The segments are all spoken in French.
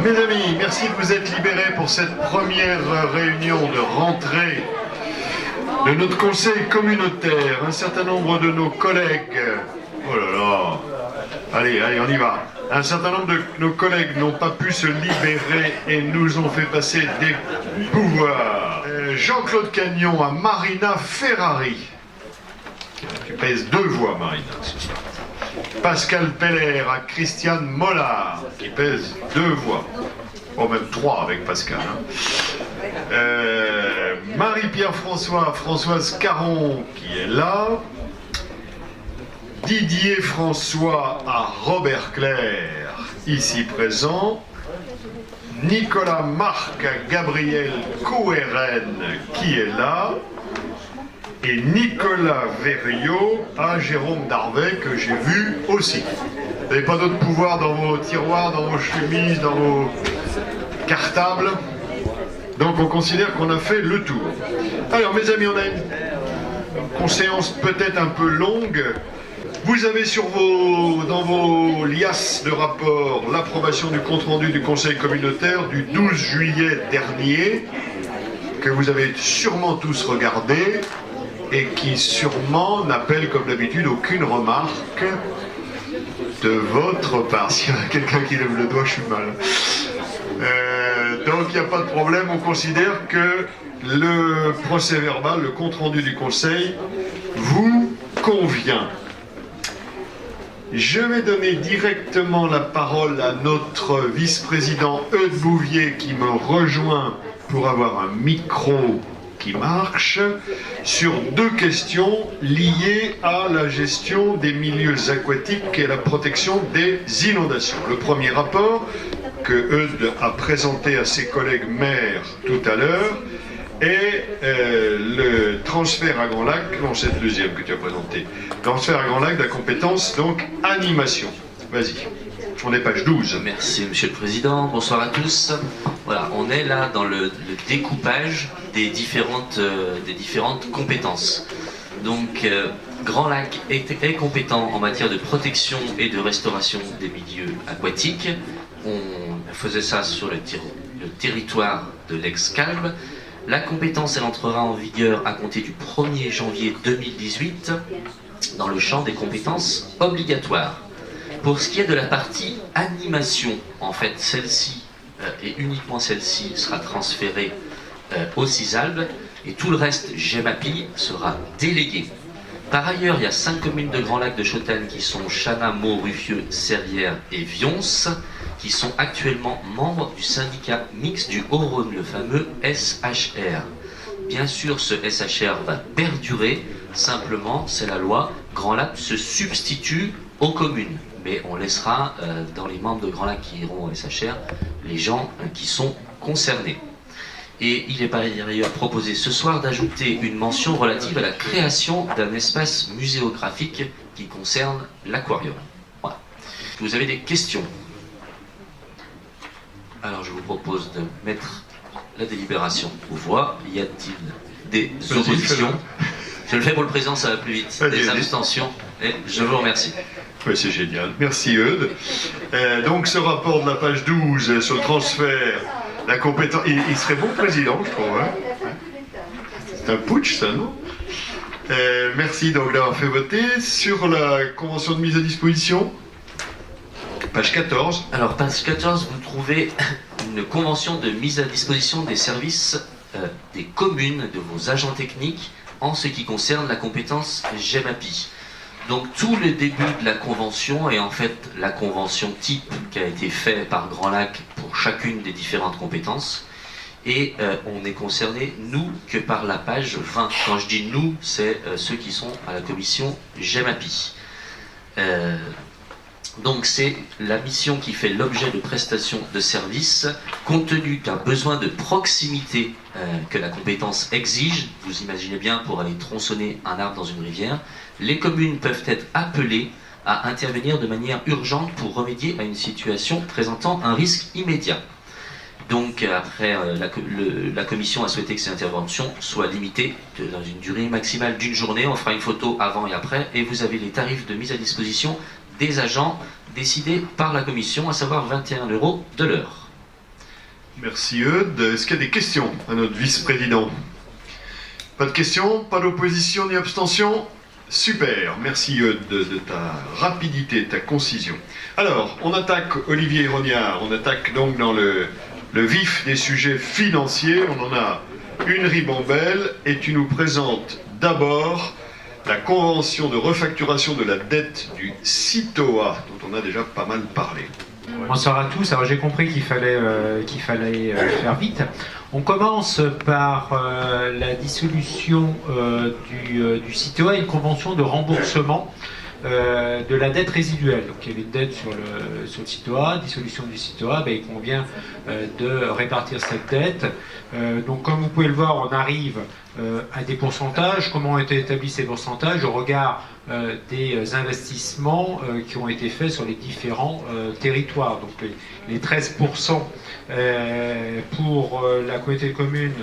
Mes amis, merci de vous être libérés pour cette première réunion de rentrée de notre conseil communautaire. Un certain nombre de nos collègues, oh là là, allez, on y va. Un certain nombre de nos collègues n'ont pas pu se libérer et nous ont fait passer des pouvoirs. Jean-Claude Cagnon à Marina Ferrari, qui pèse 2 voix, Marina, ce soir. Pascal Peller à Christiane Mollard, qui pèse 2 voix. Oh, même 3 avec Pascal. Hein. Marie-Pierre Françoise Caron, qui est là. Didier François à Robert Clerc, ici présent. Nicolas Marc à Gabriel Coueren, qui est là. Et Nicolas Verriot à Jérôme Darvet, que j'ai vu aussi. Vous n'avez pas d'autres pouvoirs dans vos tiroirs, dans vos chemises, dans vos cartables. Donc on considère qu'on a fait le tour. Alors mes amis, on a une séance peut-être un peu longue. Vous avez dans vos liasses de rapport l'approbation du compte-rendu du Conseil communautaire du 12 juillet dernier, que vous avez sûrement tous regardé, et qui sûrement n'appelle comme d'habitude aucune remarque de votre part. S'il y a quelqu'un qui lève le doigt, je suis mal. Donc il n'y a pas de problème, on considère que le procès verbal, le compte-rendu du Conseil, vous convient. Je vais donner directement la parole à notre vice-président Eudes Bouvier qui me rejoint pour avoir un micro qui marche, sur 2 questions liées à la gestion des milieux aquatiques et la protection des inondations. Le premier rapport que Eudes a présenté à ses collègues maires tout à l'heure est le transfert à Grand Lac, non c'est le deuxième que tu as présenté, transfert à Grand Lac de la compétence donc animation. Vas-y. On est page 12. Merci Monsieur le Président, bonsoir à tous. Voilà, on est là dans le découpage des différentes compétences. Donc, Grand Lac est compétent en matière de protection et de restauration des milieux aquatiques. On faisait ça sur le territoire de l'ex-Calbe. La compétence, elle entrera en vigueur à compter du 1er janvier 2018 dans le champ des compétences obligatoires. Pour ce qui est de la partie animation, en fait, celle-ci, et uniquement celle-ci, sera transférée au CISALB, et tout le reste, GEMAPI, sera délégué. Par ailleurs, il y a 5 communes de Grand Lac de Chautagne qui sont Chana, Meaux, Ruffieux, Serrières et Vions, qui sont actuellement membres du syndicat mixte du Haut-Rhône, le fameux SHR. Bien sûr, ce SHR va perdurer, simplement, c'est la loi, Grand Lac se substitue aux communes. Mais on laissera dans les membres de Grand Lac qui iront au SHR les gens qui sont concernés. Et il est par ailleurs proposé ce soir d'ajouter une mention relative à la création d'un espace muséographique qui concerne l'aquarium. Voilà. Vous avez des questions? Alors je vous propose de mettre la délibération aux voix. Y a-t-il des oppositions? Je le fais pour le président, ça va plus vite. Des abstentions? Et je vous remercie. Oui, c'est génial. Merci Eudes. Donc ce rapport de la page 12 sur le transfert, la compétence... Il serait bon président, je trouve. Hein, c'est un putsch, ça, non? Merci donc d'avoir fait voter. Sur la convention de mise à disposition, page 14. Alors, page 14, vous trouvez une convention de mise à disposition des services des communes, de vos agents techniques, en ce qui concerne la compétence GEMAPI. Donc tout le début de la convention est en fait la convention type qui a été faite par Grand Lac pour chacune des différentes compétences. Et on n'est concerné, nous, que par la page 20. Quand je dis nous, c'est ceux qui sont à la commission GEMAPI. Donc c'est la mission qui fait l'objet de prestations de services, compte tenu d'un besoin de proximité que la compétence exige. Vous imaginez bien, pour aller tronçonner un arbre dans une rivière, les communes peuvent être appelées à intervenir de manière urgente pour remédier à une situation présentant un risque immédiat. Donc après, la commission a souhaité que ces interventions soient limitées dans une durée maximale d'1 journée. On fera une photo avant et après, et vous avez les tarifs de mise à disposition des agents décidés par la commission, à savoir 21 € de l'heure. Merci Eudes. Est-ce qu'il y a des questions à notre vice-président? Pas de questions? Pas d'opposition ni abstention? Super, merci Eudes de ta rapidité, de ta concision. Alors, on attaque Olivier Rognard, on attaque donc dans le vif des sujets financiers. On en a une ribambelle et tu nous présentes d'abord la convention de refacturation de la dette du CITOA, dont on a déjà pas mal parlé. Bonsoir à tous. Alors j'ai compris qu'il fallait faire vite. On commence par la dissolution du CITOA et une convention de remboursement de la dette résiduelle. Donc il y avait une dette sur le CITOA, dissolution du CITOA, il convient de répartir cette dette. Donc comme vous pouvez le voir, on arrive à des pourcentages. Comment ont été établis ces pourcentages? Au regard des investissements qui ont été faits sur les différents territoires. Donc les 13% pour la communauté de communes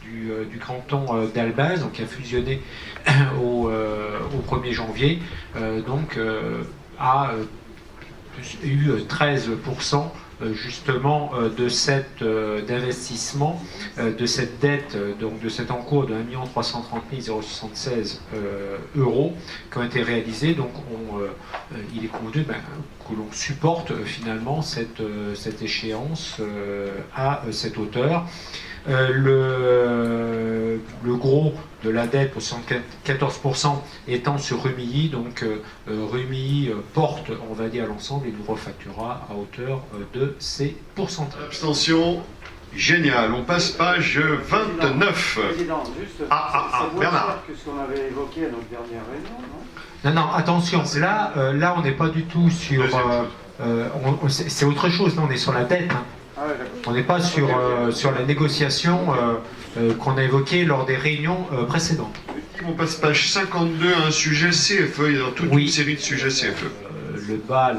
du canton d'Albaz, donc qui a fusionné au 1er janvier, a eu 13% justement de d'investissement, de cette dette, donc de cet encours de 1 330 076 euros qui ont été réalisés. Donc il est convenu que l'on supporte finalement cette échéance à cette hauteur. Le gros de la dette, pour 74%, étant sur Rumilly, donc Rumilly porte, on va dire, l'ensemble et nous refacturera à hauteur de ces pourcentages. Abstention, génial. On passe page 29. Président, juste, Bernard. que ce qu'on avait évoqué à notre dernière réunion, non? Non, attention, là on n'est pas du tout sur... c'est autre chose, là on est sur la dette. Hein. Ah ouais, On n'est pas sur la négociation qu'on a évoquée lors des réunions précédentes. On passe page 52 à un sujet CFE. Il y a toute une série de sujets CFE. Le bas,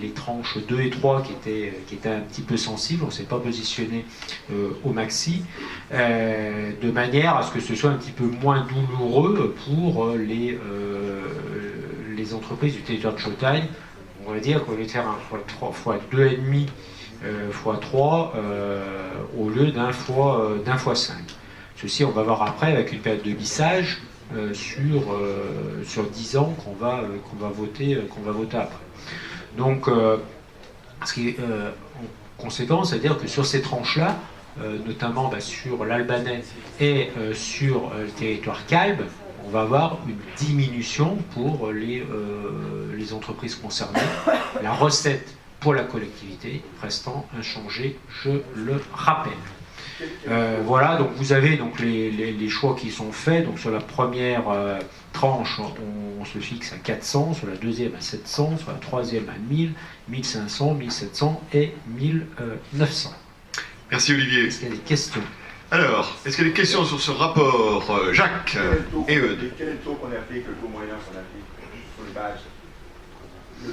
les tranches 2 et 3 qui étaient un petit peu sensibles, on ne s'est pas positionné au maxi, de manière à ce que ce soit un petit peu moins douloureux pour les entreprises du territoire de Chautagne. On va dire qu'on va faire un fois 2,5 fois 3 au lieu d'un fois 5. Ceci, on va voir après avec une période de lissage sur 10 ans qu'on va voter après. Donc, ce qui est en conséquence, c'est-à-dire que sur ces tranches-là, notamment sur l'Albanais et sur le territoire Calbe, on va avoir une diminution pour les entreprises concernées. La recette pour la collectivité restant inchangée, je le rappelle. Voilà, donc vous avez donc les choix qui sont faits. Donc sur la première tranche, on se fixe à 400, sur la deuxième à 700, sur la troisième à 1000, 1500, 1700 et 1900. Merci Olivier. Est-ce qu'il y a des questions? Alors, est-ce qu'il y a des questions sur ce rapport, Jacques et Eudes? Quel est le taux qu'on applique, le taux moyen qu'on applique sur les bases? Le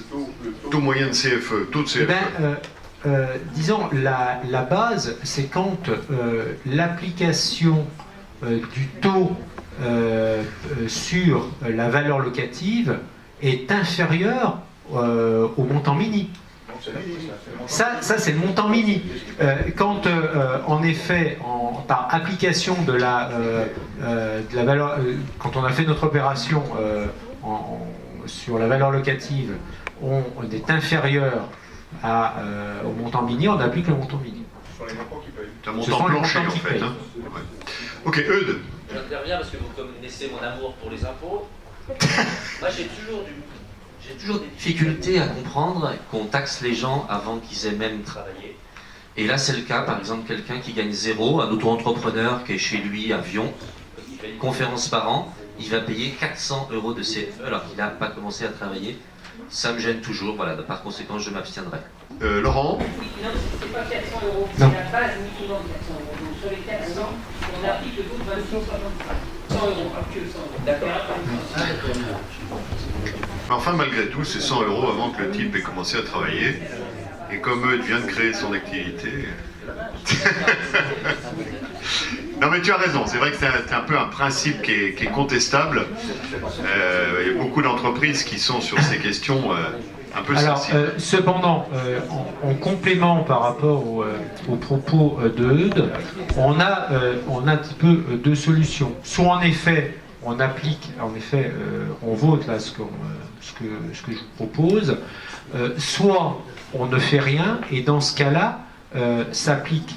taux moyen de CFE, taux de CFE. Disons, la base, c'est quand l'application du taux sur la valeur locative est inférieure au montant mini. Ça c'est le montant mini. Quand, en effet, par application de la valeur, quand on a fait notre opération sur la valeur locative, on est inférieur au montant mini, on applique le montant mini. C'est un montant plancher en fait. Hein. Ouais. Ok, Eudes. J'interviens parce que vous connaissez mon amour pour les impôts. Moi j'ai toujours des difficultés à comprendre qu'on taxe les gens avant qu'ils aient même travaillé. Et là c'est le cas, par exemple quelqu'un qui gagne 0, un auto-entrepreneur qui est chez lui à Vion, qui fait une conférence par an, il va payer 400 € de CFE alors qu'il n'a pas commencé à travailler. Ça me gêne toujours, voilà, par conséquent je m'abstiendrai. Laurent? Non, c'est pas 400 €, c'est la base minimum 400 €. Donc sur les 400, on applique le taux de 26,65. 100 €, pas que 100 €. D'accord. Enfin, malgré tout, c'est 100 € avant que le type ait commencé à travailler. Et comme Eudes vient de créer son activité... Non mais tu as raison, c'est vrai que c'est un peu un principe qui est contestable. Il y a beaucoup d'entreprises qui sont sur ces questions un peu Alors, sensible. cependant, en complément par rapport aux propos de Eudes, on a un petit peu deux solutions. Soit en effet, on applique, on vote là ce que je vous propose, soit on ne fait rien, et dans ce cas-là, s'applique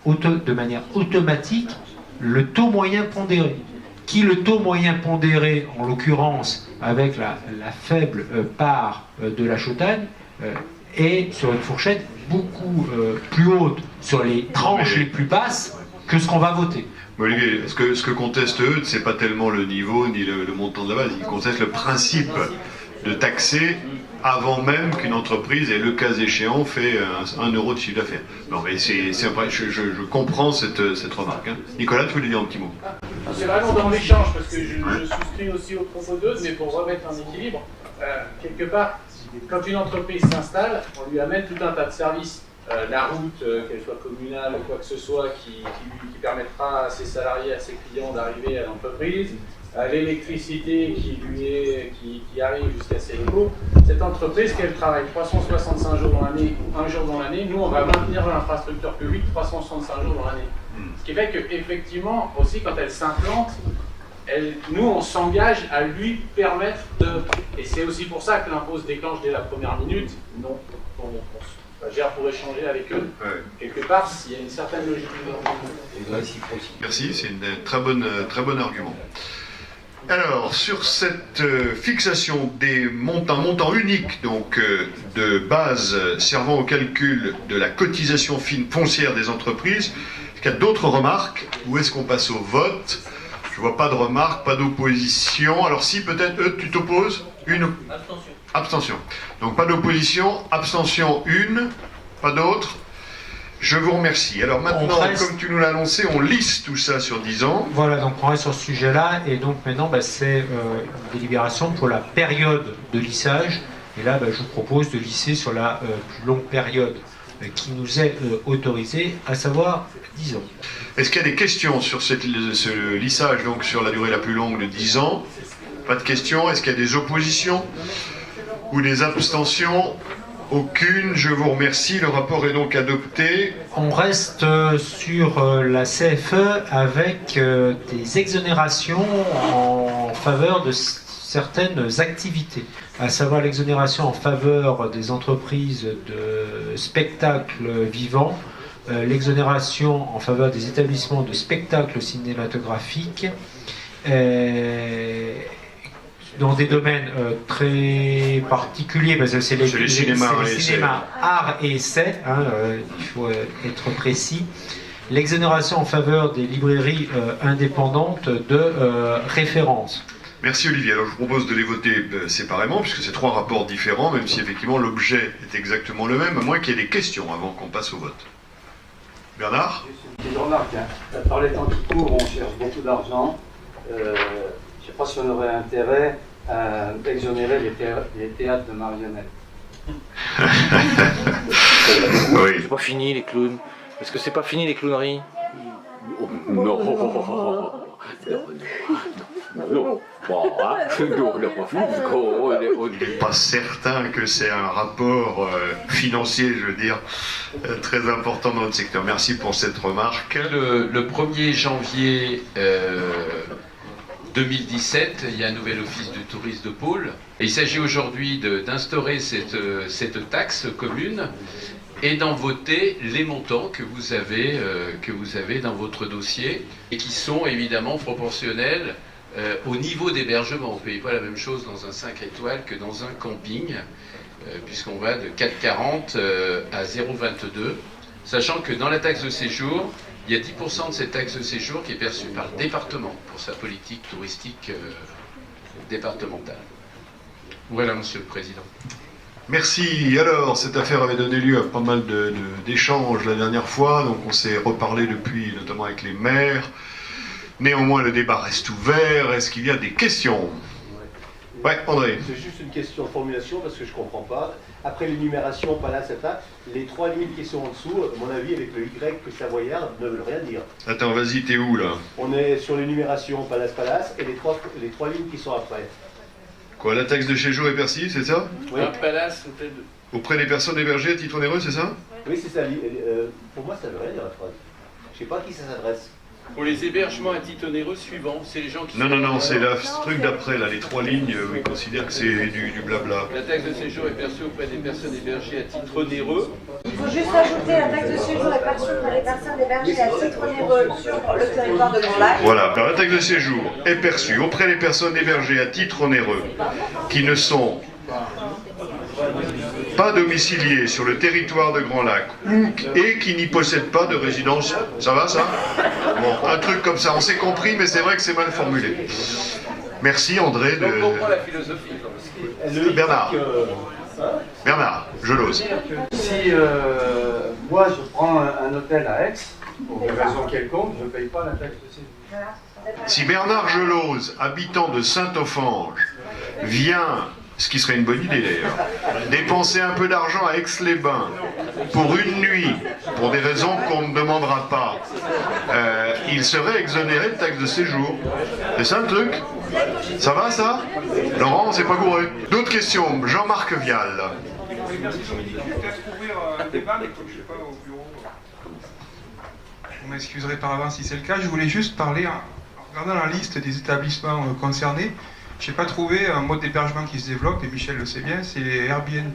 de manière automatique le taux moyen pondéré. Le taux moyen pondéré, en l'occurrence, avec la faible part de la Chautagne, est sur une fourchette beaucoup plus haute sur les tranches les plus basses que ce qu'on va voter. Olivier, ce que conteste Eudes, c'est pas tellement le niveau ni le montant de la base, il conteste le principe de taxer avant même qu'une entreprise ait, le cas échéant, fait 1 euro de chiffre d'affaires. Non, mais je comprends cette remarque. Hein. Nicolas, tu voulais dire un petit mot? C'est vraiment dans l'échange, parce que je souscris aussi aux propos d'Eudes, mais pour remettre en équilibre, quelque part, quand une entreprise s'installe, on lui amène tout un tas de services. La route, qu'elle soit communale ou quoi que ce soit, qui permettra à ses salariés, à ses clients d'arriver à l'entreprise, l'électricité qui arrive jusqu'à ses locaux. Cette entreprise, qu'elle travaille 365 jours dans l'année ou 1 jour dans l'année, nous on va maintenir l'infrastructure publique 365 jours dans l'année. Ce qui fait qu'effectivement, aussi quand elle s'implante, nous on s'engage à lui permettre de... Et c'est aussi pour ça que l'impôt se déclenche dès la première minute. Non, on gère pour échanger avec eux. Ouais. Quelque part, il y a une certaine logique. Merci, c'est un très bon argument. Alors, sur cette fixation d'un montant unique donc, de base servant au calcul de la cotisation foncière des entreprises, est-ce qu'il y a d'autres remarques ou est-ce qu'on passe au vote? Je ne vois pas de remarques, pas d'opposition. Alors si, peut-être, tu t'opposes? Abstention. Abstention. Donc pas d'opposition, abstention 1, pas d'autres. Je vous remercie. Alors maintenant, comme tu nous l'as annoncé, on lisse tout ça sur 10 ans. Voilà, donc on reste sur ce sujet-là, et donc maintenant, c'est une délibération pour la période de lissage. Et là, je vous propose de lisser sur la plus longue période qui nous est autorisée, à savoir 10 ans. Est-ce qu'il y a des questions sur ce lissage, donc sur la durée la plus longue de 10 ans? Pas de questions. Est-ce qu'il y a des oppositions ou des abstentions? Aucune, je vous remercie. Le rapport est donc adopté. On reste sur la CFE avec des exonérations en faveur de certaines activités, à savoir l'exonération en faveur des entreprises de spectacles vivants, l'exonération en faveur des établissements de spectacles cinématographiques, dans des domaines très particuliers, parce que c'est les cinémas, art et essai, il faut être précis. L'exonération en faveur des librairies indépendantes de référence. Merci Olivier. Alors je vous propose de les voter séparément, puisque c'est 3 rapports différents, même si effectivement l'objet est exactement le même, à moins qu'il y ait des questions avant qu'on passe au vote. Bernard? Juste une petite remarque. Par les temps qui courent, on cherche beaucoup d'argent. Je ne sais pas si on aurait intérêt à exonérer les théâtres de marionnettes. Oui. C'est pas fini les clowns. Est-ce que c'est pas fini les clowneries? Non. Pas certain que c'est un rapport financier, je veux dire, très important dans notre secteur. Merci pour cette remarque. Le 1er janvier 2017, il y a un nouvel office de tourisme de Pôle. Et il s'agit aujourd'hui d'instaurer cette taxe commune et d'en voter les montants que vous avez dans votre dossier et qui sont évidemment proportionnels au niveau d'hébergement. Vous ne payez pas la même chose dans un 5 étoiles que dans un camping, puisqu'on va de 4,40 à 0,22, sachant que dans la taxe de séjour, il y a 10% de cette taxe de séjour qui est perçue par le département pour sa politique touristique départementale. Voilà, Monsieur le Président. Merci. Alors, cette affaire avait donné lieu à pas mal d'échanges la dernière fois, donc on s'est reparlé depuis, notamment avec les maires. Néanmoins, le débat reste ouvert. Est-ce qu'il y a des questions? Ouais, André. C'est juste une question de formulation parce que je ne comprends pas. Après l'énumération, Palace, les 3 lignes qui sont en dessous, à mon avis, avec le Y que Savoyard, ne veulent rien dire. Attends, vas-y, t'es où là? On est sur l'énumération Palace, et les trois lignes qui sont après. Quoi, la taxe de séjour est perçue, c'est ça? Oui. Un palace, hôtel de... Auprès des personnes hébergées à titre onéreux, c'est ça? Oui, c'est ça. Pour moi, ça veut rien dire la phrase. Je sais pas à qui ça s'adresse. Pour les hébergements à titre onéreux suivants, c'est les gens qui... Non, c'est le truc d'après, là, les 3 lignes, où ils considèrent que c'est du blabla. La taxe de séjour est perçue auprès des personnes hébergées à titre onéreux. Il faut juste ajouter la taxe de séjour est perçue par les personnes hébergées à titre onéreux sur le territoire de Grand Lac. Voilà, alors la taxe de séjour est perçue auprès des personnes hébergées à titre onéreux qui ne sont pas domiciliés sur le territoire de Grand Lac et qui n'y possèdent pas de résidence. Ça va, ça? Bon, un truc comme ça, on s'est compris, mais c'est vrai que c'est mal formulé. Merci André de... On comprend la philosophie. Bernard, je l'ose. Si moi je prends un hôtel à Aix, pour des raisons quelconques, je ne paye pas la taxe de séjour. Si Bernard Gelose, habitant de Saint-Offenge, vient, ce qui serait une bonne idée d'ailleurs, dépenser un peu d'argent à Aix-les-Bains pour une nuit, pour des raisons qu'on ne demandera pas, il serait exonéré de taxe de séjour. C'est ça le truc? Ça va ça? Laurent, c'est pas gouré. D'autres questions? Jean-Marc Vial. Merci. Je voulais peut-être ouvrir un débat, mais comme je ne suis pas au bureau, vous m'excuserez par avance si c'est le cas. Je voulais juste parler, en regardant la liste des établissements concernés, je n'ai pas trouvé un mode d'hébergement qui se développe, et Michel le sait bien, c'est les Airbnb.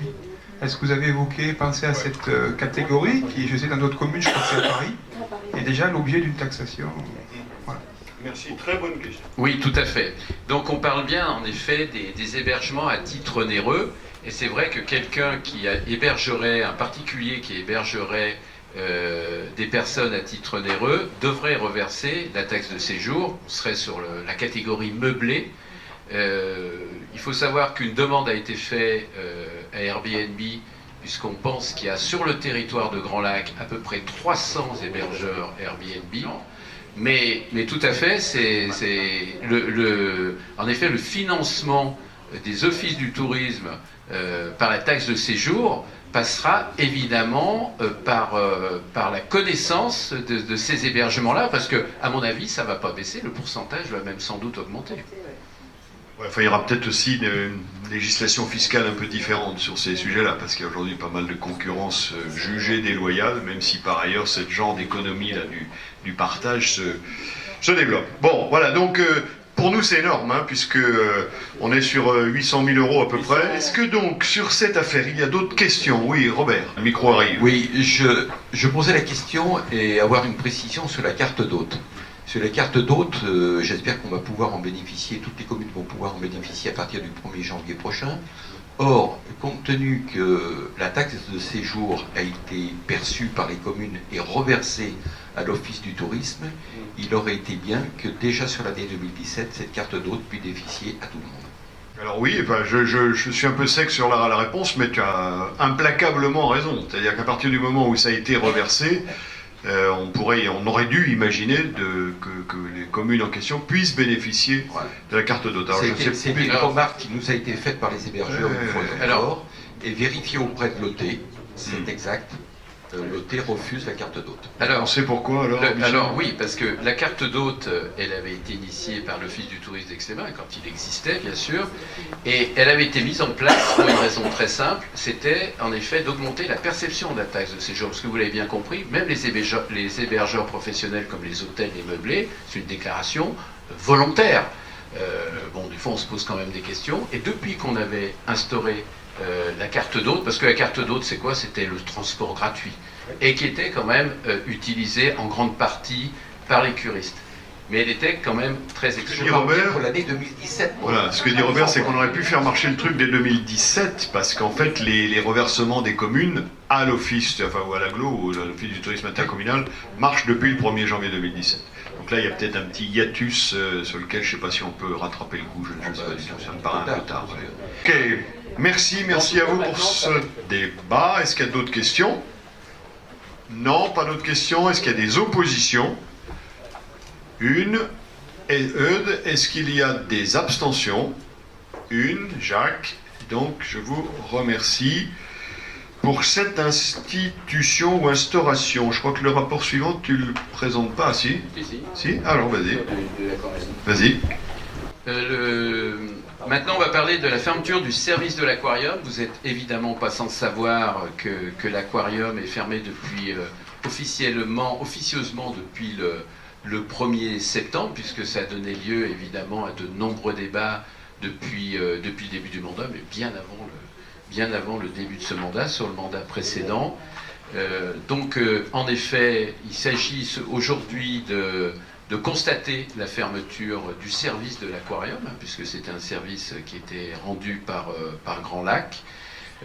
Est-ce que vous avez pensé à cette catégorie, qui, je sais, dans d'autres communes, je crois que c'est à Paris, est déjà l'objet d'une taxation? Voilà. Merci, très bonne question. Oui, tout à fait. Donc on parle bien en effet des hébergements à titre onéreux, et c'est vrai que quelqu'un qui hébergerait, un particulier qui hébergerait des personnes à titre onéreux, devrait reverser la taxe de séjour, on serait sur la catégorie meublée. Il faut savoir qu'une demande a été faite à Airbnb, puisqu'on pense qu'il y a sur le territoire de Grand Lac à peu près 300 hébergeurs Airbnb. Mais tout à fait, en effet, le financement des offices du tourisme par la taxe de séjour passera évidemment par la connaissance de ces hébergements-là, parce que, à mon avis, ça ne va pas baisser, le pourcentage va même sans doute augmenter. Ouais, enfin, il y aura peut-être aussi une législation fiscale un peu différente sur ces sujets-là, parce qu'il y a aujourd'hui pas mal de concurrence jugée déloyale, même si par ailleurs ce genre d'économie-là du partage se développe. Bon, voilà, donc pour nous c'est énorme, hein, puisque on est sur 800 000 euros à peu près. Est-ce que donc sur cette affaire il y a d'autres questions? Oui, Robert, le micro arrive. Oui, je posais la question et avoir une précision sur la carte d'hôte. Sur les cartes d'hôtes, j'espère qu'on va pouvoir en bénéficier, toutes les communes vont pouvoir en bénéficier à partir du 1er janvier prochain. Or, compte tenu que la taxe de séjour a été perçue par les communes et reversée à l'Office du tourisme, il aurait été bien que déjà sur l'année 2017, cette carte d'hôte puisse bénéficier à tout le monde. Alors oui, enfin, je suis un peu sec sur la réponse, mais tu as implacablement raison. C'est-à-dire qu'à partir du moment où ça a été reversé, on aurait dû imaginer que les communes en question puissent bénéficier de la carte d'hôte. C'est une remarque qui nous a été faite par les hébergeurs une fois encore, et vérifiée auprès de l'OT, c'est exact. L'OT refuse la carte d'hôte. Alors, c'est pourquoi alors Alors oui, parce que la carte d'hôte, elle avait été initiée par l'Office du tourisme d'Aix-les-Bains, quand il existait bien sûr, et elle avait été mise en place pour une raison très simple, c'était en effet d'augmenter la perception de la taxe de séjour, parce que vous l'avez bien compris, même les hébergeurs professionnels comme les hôtels et meublés, c'est une déclaration volontaire. Bon, des fois on se pose quand même des questions, et depuis qu'on avait instauré la carte d'hôte, parce que la carte d'hôte c'est quoi? C'était le transport gratuit, et qui était quand même utilisé en grande partie par les curistes. Mais elle était quand même très exclusive. Pour l'année 2017. Voilà, ce que dit Robert, c'est qu'on aurait pu faire marcher le truc dès 2017, parce qu'en fait les reversements des communes à l'office, enfin ou à l'aglo, ou à l'office du tourisme intercommunal, marchent depuis le 1er janvier 2017. Donc là, il y a peut-être un petit hiatus sur lequel je ne sais pas si on peut rattraper le coup, je ne sais pas du tout, ça me paraît un peu tard. Ok, merci à vous pour ce débat. Est-ce qu'il y a d'autres questions? Non, pas d'autres questions. Est-ce qu'il y a des oppositions? Une. Et Eudes, est-ce qu'il y a des abstentions? Une. Jacques. Donc, je vous remercie pour cette institution ou instauration. Je crois que le rapport suivant, tu ne le présentes pas, si? Si. Alors, vas-y. Vas-y. Maintenant, on va parler de la fermeture du service de l'aquarium. Vous êtes évidemment pas sans savoir que l'aquarium est fermé depuis officieusement depuis le 1er septembre, puisque ça a donné lieu évidemment à de nombreux débats depuis le début du mandat, mais bien avant le début de ce mandat, sur le mandat précédent. Donc, en effet, il s'agit aujourd'hui de constater la fermeture du service de l'aquarium, puisque c'était un service qui était rendu par Grand Lac.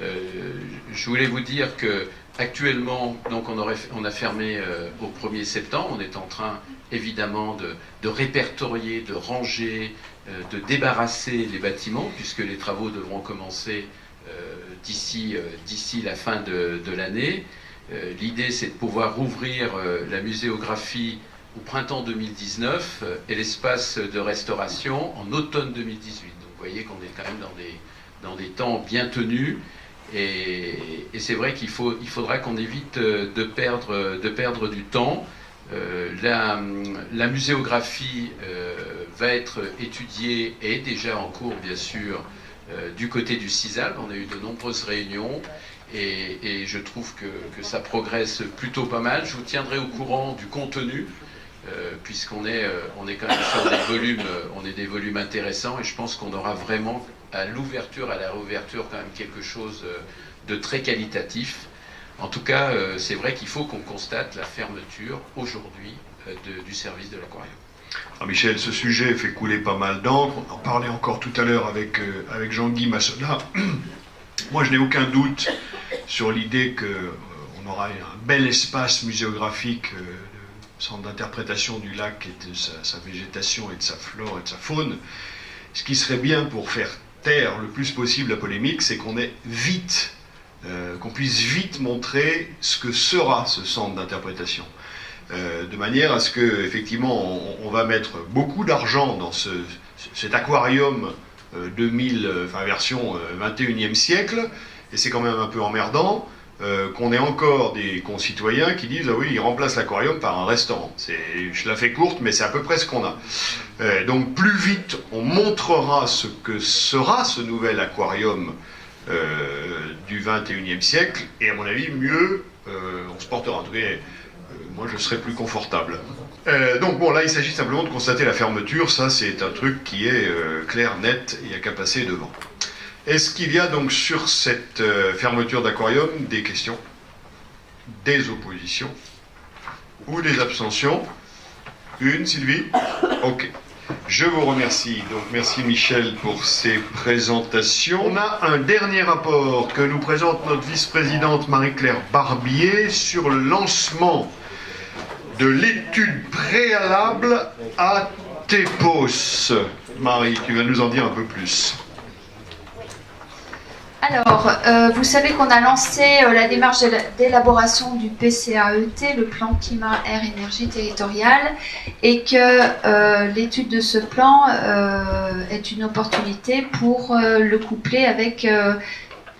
Je voulais vous dire que actuellement, donc on a fermé au 1er septembre. On est en train évidemment de répertorier, de ranger, de débarrasser les bâtiments, puisque les travaux devront commencer d'ici la fin de l'année. L'idée, c'est de pouvoir rouvrir la muséographie au printemps 2019 et l'espace de restauration en automne 2018. Donc vous voyez qu'on est quand même dans des temps bien tenus. Et c'est vrai qu'il faudra qu'on évite de perdre du temps. La muséographie va être étudiée et est déjà en cours, bien sûr, du côté du CISAL. On a eu de nombreuses réunions et je trouve que ça progresse plutôt pas mal. Je vous tiendrai au courant du contenu, puisqu'on est quand même sur des volumes intéressants, et je pense qu'on aura vraiment à l'ouverture, à la réouverture, quand même quelque chose de très qualitatif. En tout cas, c'est vrai qu'il faut qu'on constate la fermeture aujourd'hui du service de l'aquarium. Alors Michel, ce sujet fait couler pas mal d'encre. On en parlait encore tout à l'heure avec Jean-Guy Massona. Moi, je n'ai aucun doute sur l'idée qu'on aura un bel espace muséographique, centre d'interprétation du lac et de sa végétation et de sa flore et de sa faune. Ce qui serait bien pour faire taire le plus possible la polémique, c'est qu'on puisse vite montrer ce que sera ce centre d'interprétation. De manière à ce que, effectivement, on va mettre beaucoup d'argent dans cet aquarium version 21e siècle, et c'est quand même un peu emmerdant qu'on ait encore des concitoyens qui disent « Ah oui, ils remplacent l'aquarium par un restaurant ». Je la fais courte, mais c'est à peu près ce qu'on a. Donc plus vite on montrera ce que sera ce nouvel aquarium du 21e siècle, et à mon avis, mieux on se portera. En tout cas, moi je serai plus confortable. Donc bon, là il s'agit simplement de constater la fermeture. Ça, c'est un truc qui est clair, net, il n'y a qu'à passer devant. Est-ce qu'il y a donc sur cette fermeture d'aquarium des questions, des oppositions ou des abstentions? Une, Sylvie? Ok. Je vous remercie. Donc merci Michel pour ces présentations. On a un dernier rapport que nous présente notre vice-présidente Marie-Claire Barbier sur le lancement de l'étude préalable à TEPOS. Marie, tu vas nous en dire un peu plus. Alors, vous savez qu'on a lancé la démarche d'élaboration du PCAET, le plan climat, air, énergie territorial, et que l'étude de ce plan est une opportunité pour le coupler avec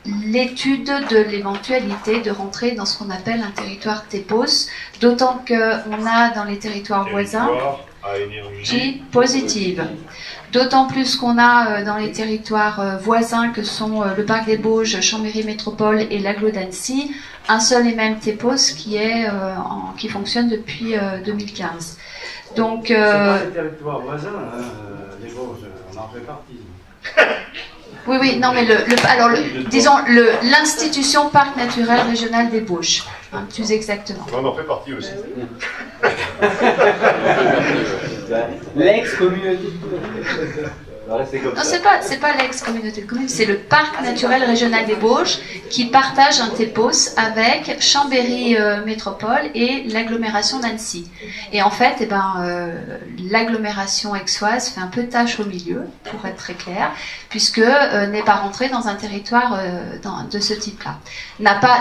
l'étude de l'éventualité de rentrer dans ce qu'on appelle un territoire TEPOS, d'autant qu'on a dans les territoires voisins énergie positive. D'autant plus qu'on a dans les territoires voisins que sont le Parc des Bauges, Chambéry Métropole et l'Agglo d'Annecy, un seul et même TEPOS qui fonctionne depuis 2015. Donc, c'est pas les territoires voisins, les Bauges, on en fait partie. Oui, non, mais disons l'institution Parc naturel régional des Bauges, plus exactement. On en fait partie aussi. L'ex-communauté. Non, c'est pas l'ex-communauté de communes, c'est le Parc naturel régional des Bauges qui partage un TEPOS avec Chambéry Métropole et l'agglomération d'Annecy. Et en fait, l'agglomération aixoise fait un peu tâche au milieu, pour être très clair, puisque n'est pas rentrée dans un territoire de ce type-là.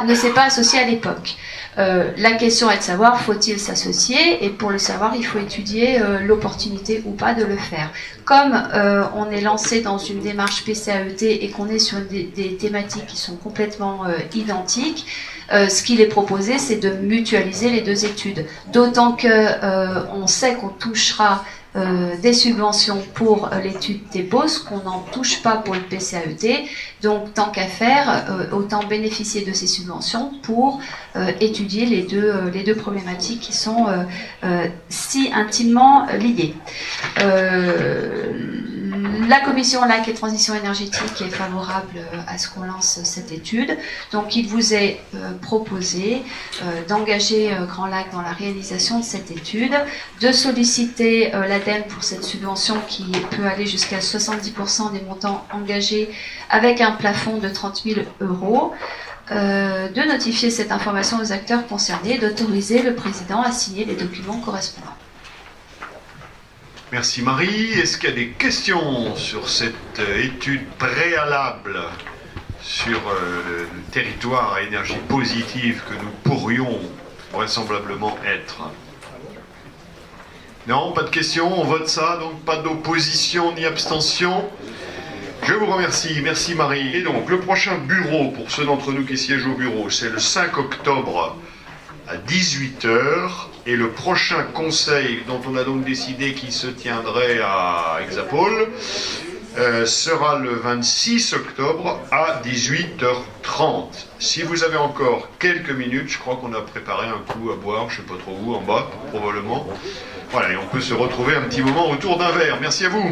Ne s'est pas associé à l'époque. La question est de savoir, faut-il s'associer? Et pour le savoir, il faut étudier l'opportunité ou pas de le faire. Comme on est lancé dans une démarche PCAET et qu'on est sur des thématiques qui sont complètement identiques, ce qu'il est proposé, c'est de mutualiser les deux études. D'autant qu'on sait qu'on touchera des subventions pour l'étude des BOS, qu'on n'en touche pas pour le PCAET. Donc, tant qu'à faire, autant bénéficier de ces subventions pour étudier les deux problématiques qui sont si intimement liées. La commission Lac et Transition énergétique est favorable à ce qu'on lance cette étude. Donc, il vous est proposé d'engager Grand Lac dans la réalisation de cette étude, de solliciter l'ADEME pour cette subvention qui peut aller jusqu'à 70% des montants engagés avec un plafond de 30 000 €, de notifier cette information aux acteurs concernés et d'autoriser le président à signer les documents correspondants. Merci Marie. Est-ce qu'il y a des questions sur cette étude préalable sur le territoire à énergie positive que nous pourrions vraisemblablement être? Non, pas de questions, on vote ça, donc pas d'opposition ni abstention. Je vous remercie, merci Marie. Et donc le prochain bureau, pour ceux d'entre nous qui siègent au bureau, c'est le 5 octobre à 18 h, et le prochain conseil dont on a donc décidé qu'il se tiendrait à Exapole sera le 26 octobre à 18 h 30. Si vous avez encore quelques minutes, je crois qu'on a préparé un coup à boire, je ne sais pas trop où, en bas probablement. Voilà, et on peut se retrouver un petit moment autour d'un verre. Merci à vous.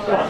Ah.